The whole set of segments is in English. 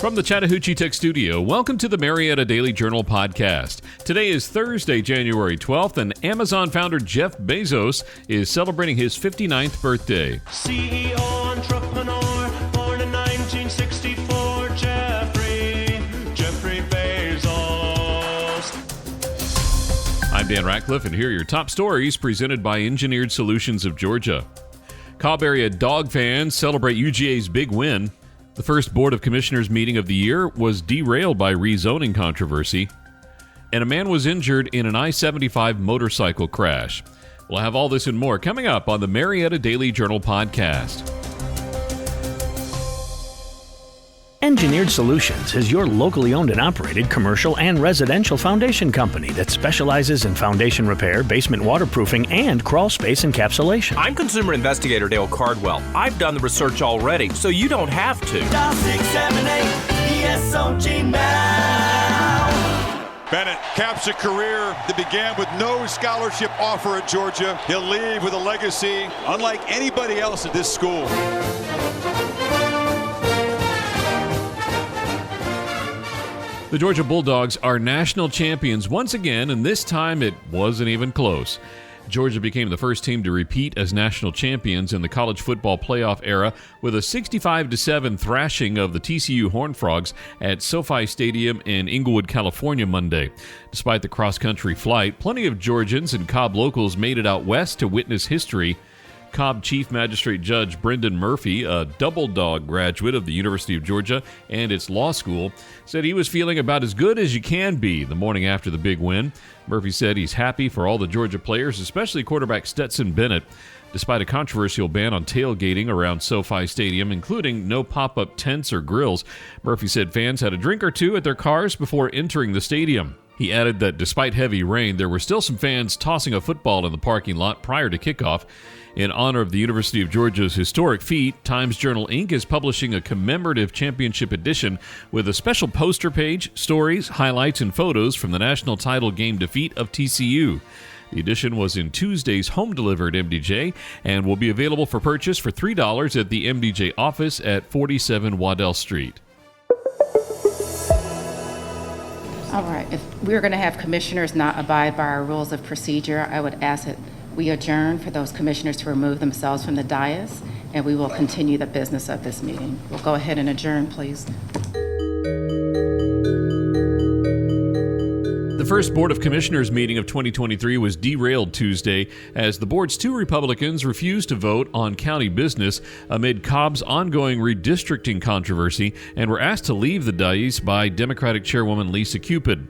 From the Chattahoochee Tech Studio, welcome to the Marietta Daily Journal podcast. Today is Thursday, January 12th, and Amazon founder Jeff Bezos is celebrating his 59th birthday. CEO, entrepreneur, born in 1964, Jeffrey Bezos. I'm Dan Ratcliffe, and here are your top stories presented by Engineered Solutions of Georgia. Cobb area Dawg fans celebrate UGA's big win. The first Board of Commissioners meeting of the year was derailed by rezoning controversy, and a man was injured in an I-75 motorcycle crash. We'll have all this and more coming up on the Marietta Daily Journal podcast. Engineered Solutions is your locally owned and operated commercial and residential foundation company that specializes in foundation repair, basement waterproofing, and crawl space encapsulation. I'm consumer investigator Dale Cardwell. I've done the research already, so you don't have to. Dial 678-ESOG now. Bennett caps a career that began with no scholarship offer at Georgia. He'll leave with a legacy unlike anybody else at this school. The Georgia Bulldogs are national champions once again, and this time it wasn't even close. Georgia became the first team to repeat as national champions in the college football playoff era with a 65-7 thrashing of the TCU Horned Frogs at SoFi Stadium in Inglewood, California Monday. Despite the cross-country flight, plenty of Georgians and Cobb locals made it out west to witness history. Cobb Chief Magistrate Judge Brendan Murphy, a double Dawg graduate of the University of Georgia and its law school, said he was feeling about as good as you can be the morning after the big win. Murphy said he's happy for all the Georgia players, especially quarterback Stetson Bennett. Despite a controversial ban on tailgating around SoFi Stadium, including no pop-up tents or grills, Murphy said fans had a drink or two at their cars before entering the stadium. He added that despite heavy rain, there were still some fans tossing a football in the parking lot prior to kickoff. In honor of the University of Georgia's historic feat, Times Journal Inc. is publishing a commemorative championship edition with a special poster page, stories, highlights, and photos from the national title game defeat of TCU. The edition was in Tuesday's home-delivered MDJ and will be available for purchase for $3 at the MDJ office at 47 Waddell Street. All right, if we're going to have commissioners not abide by our rules of procedure, I would ask that we adjourn for those commissioners to remove themselves from the dais, and we will continue the business of this meeting. We'll go ahead and adjourn, please. The first Board of Commissioners meeting of 2023 was derailed Tuesday as the board's two Republicans refused to vote on county business amid Cobb's ongoing redistricting controversy and were asked to leave the dais by Democratic Chairwoman Lisa Cupid.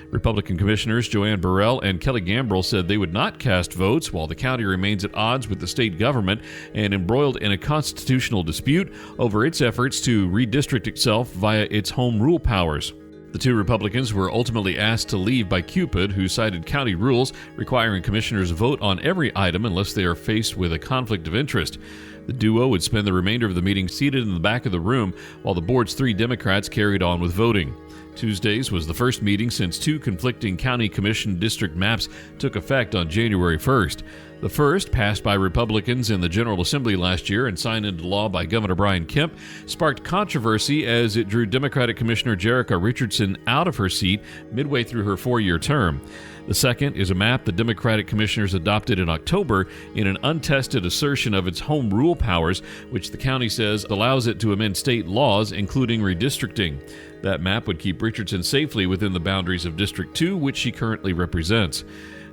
Republican Commissioners Joanne Burrell and Kelly Gambrill said they would not cast votes while the county remains at odds with the state government and embroiled in a constitutional dispute over its efforts to redistrict itself via its home rule powers. The two Republicans were ultimately asked to leave by Cupid, who cited county rules requiring commissioners vote on every item unless they are faced with a conflict of interest. The duo would spend the remainder of the meeting seated in the back of the room while the board's three Democrats carried on with voting. Tuesday's was the first meeting since two conflicting county commission district maps took effect on January 1st. The first, passed by Republicans in the General Assembly last year and signed into law by Governor Brian Kemp, sparked controversy as it drew Democratic Commissioner Jerica Richardson out of her seat midway through her four-year term. The second is a map the Democratic commissioners adopted in October in an untested assertion of its home rule powers, which the county says allows it to amend state laws, including redistricting. That map would keep Richardson safely within the boundaries of District 2, which she currently represents.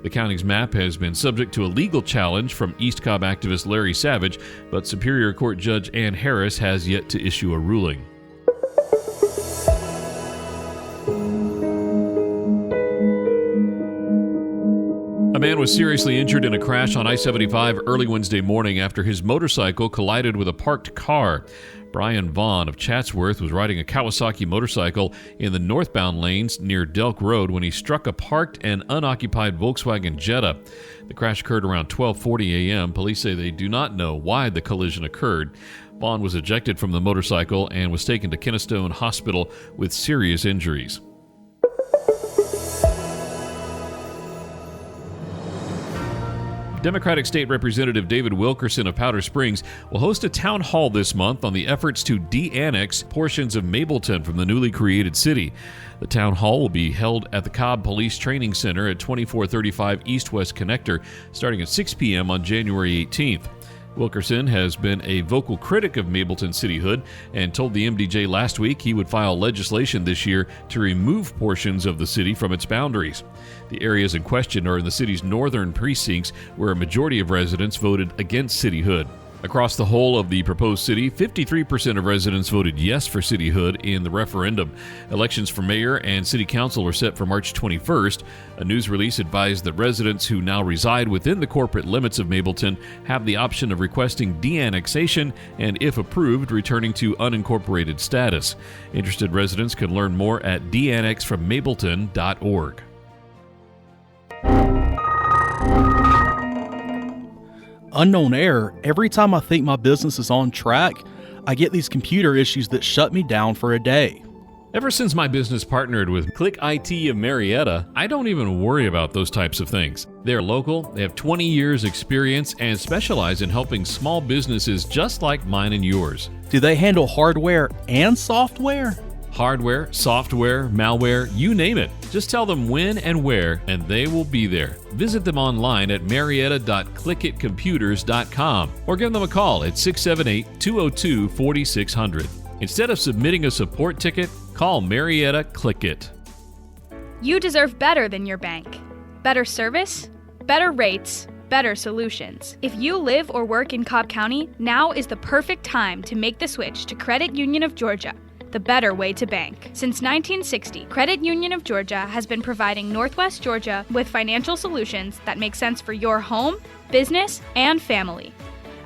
The county's map has been subject to a legal challenge from East Cobb activist Larry Savage, but Superior Court Judge Ann Harris has yet to issue a ruling. A man was seriously injured in a crash on I-75 early Wednesday morning after his motorcycle collided with a parked car. Brian Vaughn of Chatsworth was riding a Kawasaki motorcycle in the northbound lanes near Delk Road when he struck a parked and unoccupied Volkswagen Jetta. The crash occurred around 12:40 a.m. Police say they do not know why the collision occurred. Vaughn was ejected from the motorcycle and was taken to Kennestone Hospital with serious injuries. Democratic State Representative David Wilkerson of Powder Springs will host a town hall this month on the efforts to de-annex portions of Mableton from the newly created city. The town hall will be held at the Cobb Police Training Center at 2435 East-West Connector starting at 6 p.m. on January 18th. Wilkerson has been a vocal critic of Mableton cityhood and told the MDJ last week he would file legislation this year to remove portions of the city from its boundaries. The areas in question are in the city's northern precincts, where a majority of residents voted against cityhood. Across the whole of the proposed city, 53% of residents voted yes for cityhood in the referendum. Elections for mayor and city council are set for March 21st. A news release advised that residents who now reside within the corporate limits of Mableton have the option of requesting de-annexation and, if approved, returning to unincorporated status. Interested residents can learn more at deannexfrommableton.org. Unknown error. Every time I think my business is on track, I get these computer issues that shut me down for a day. Ever since my business partnered with Click IT of Marietta, I don't even worry about those types of things. They're local, they have 20 years experience, and specialize in helping small businesses just like mine and yours. Do they handle hardware and software? Hardware, software, malware, you name it. Just tell them when and where, and they will be there. Visit them online at marietta.clickitcomputers.com or give them a call at 678-202-4600. Instead of submitting a support ticket, call Marietta Click It. You deserve better than your bank. Better service, better rates, better solutions. If you live or work in Cobb County, now is the perfect time to make the switch to Credit Union of Georgia, the better way to bank. Since 1960, Credit Union of Georgia has been providing Northwest Georgia with financial solutions that make sense for your home, business, and family.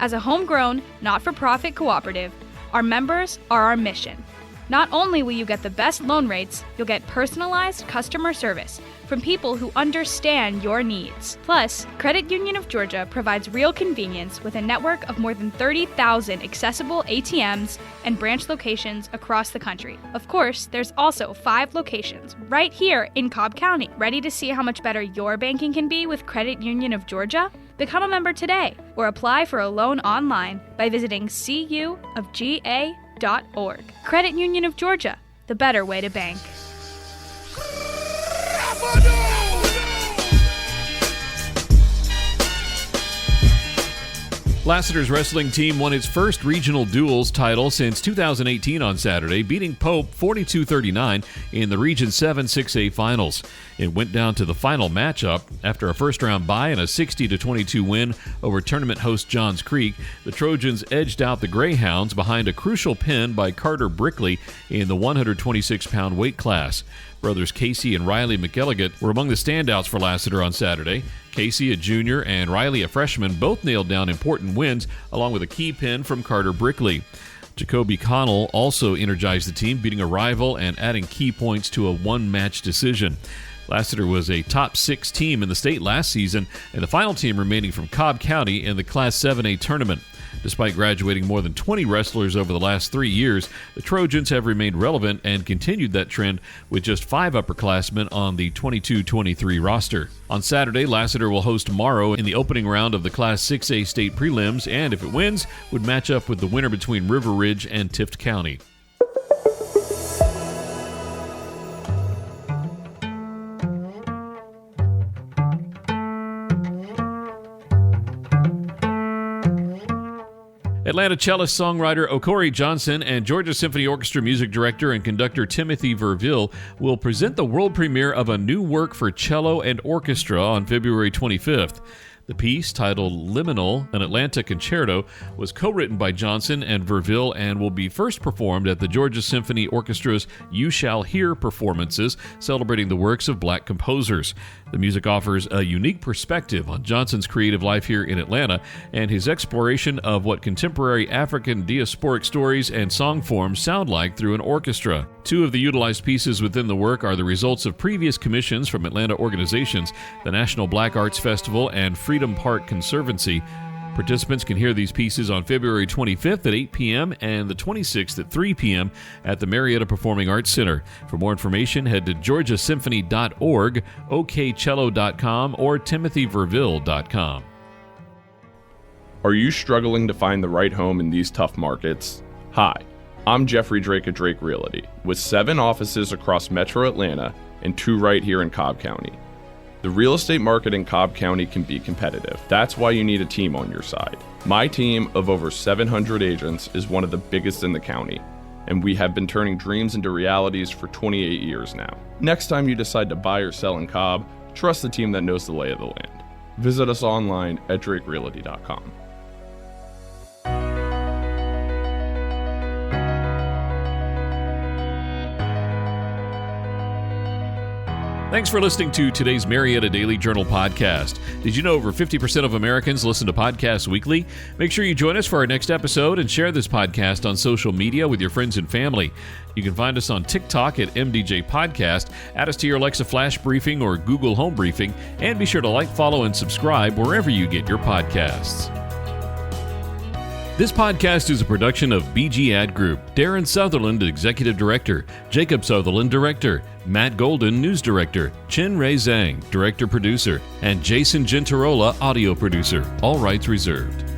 As a homegrown, not-for-profit cooperative, our members are our mission. Not only will you get the best loan rates, you'll get personalized customer service from people who understand your needs. Plus, Credit Union of Georgia provides real convenience with a network of more than 30,000 accessible ATMs and branch locations across the country. Of course, there's also 5 locations right here in Cobb County. Ready to see how much better your banking can be with Credit Union of Georgia? Become a member today or apply for a loan online by visiting cuofga.org. Credit Union of Georgia, the better way to bank. Lassiter's wrestling team won its first regional duels title since 2018 on Saturday, beating Pope 42-39 in the Region 7 6A finals. It went down to the final matchup. After a first-round bye and a 60-22 win over tournament host Johns Creek, the Trojans edged out the Greyhounds behind a crucial pin by Carter Brickley in the 126-pound weight class. Brothers Casey and Riley McElligott were among the standouts for Lassiter on Saturday. Casey, a junior, and Riley, a freshman, both nailed down important wins, along with a key pin from Carter Brickley. Jacoby Connell also energized the team, beating a rival and adding key points to a one-match decision. Lassiter was a top 6 team in the state last season and the final team remaining from Cobb County in the Class 7A tournament. Despite graduating more than 20 wrestlers over the last 3 years, the Trojans have remained relevant and continued that trend with just 5 upperclassmen on the 22-23 roster. On Saturday, Lassiter will host Morrow in the opening round of the Class 6A state prelims and, if it wins, would match up with the winner between River Ridge and Tift County. Atlanta cellist songwriter Okori Johnson and Georgia Symphony Orchestra music director and conductor Timothy Verville will present the world premiere of a new work for cello and orchestra on February 25th. The piece, titled Liminal, an Atlanta concerto, was co-written by Johnson and Verville and will be first performed at the Georgia Symphony Orchestra's You Shall Hear performances, celebrating the works of black composers. The music offers a unique perspective on Johnson's creative life here in Atlanta and his exploration of what contemporary African diasporic stories and song forms sound like through an orchestra. 2 of the utilized pieces within the work are the results of previous commissions from Atlanta organizations, the National Black Arts Festival and Freedom Park Conservancy. Participants can hear these pieces on February 25th at 8 p.m. and the 26th at 3 p.m. at the Marietta Performing Arts Center. For more information, head to georgiasymphony.org, okcello.com, or timothyverville.com. Are you struggling to find the right home in these tough markets? Hi, I'm Jeffrey Drake of Drake Realty, with 7 offices across Metro Atlanta and 2 right here in Cobb County. The real estate market in Cobb County can be competitive. That's why you need a team on your side. My team of over 700 agents is one of the biggest in the county, and we have been turning dreams into realities for 28 years now. Next time you decide to buy or sell in Cobb, trust the team that knows the lay of the land. Visit us online at drakerealty.com. Thanks for listening to today's Marietta Daily Journal podcast. Did you know over 50% of Americans listen to podcasts weekly? Make sure you join us for our next episode and share this podcast on social media with your friends and family. You can find us on TikTok at MDJ Podcast, add us to your Alexa Flash Briefing or Google Home Briefing, and be sure to like, follow, and subscribe wherever you get your podcasts. This podcast is a production of BG Ad Group. Darren Sutherland, Executive Director. Jacob Sutherland, Director. Matt Golden, News Director. Chen Ray Zhang, Director Producer. And Jason Gentarola, Audio Producer. All rights reserved.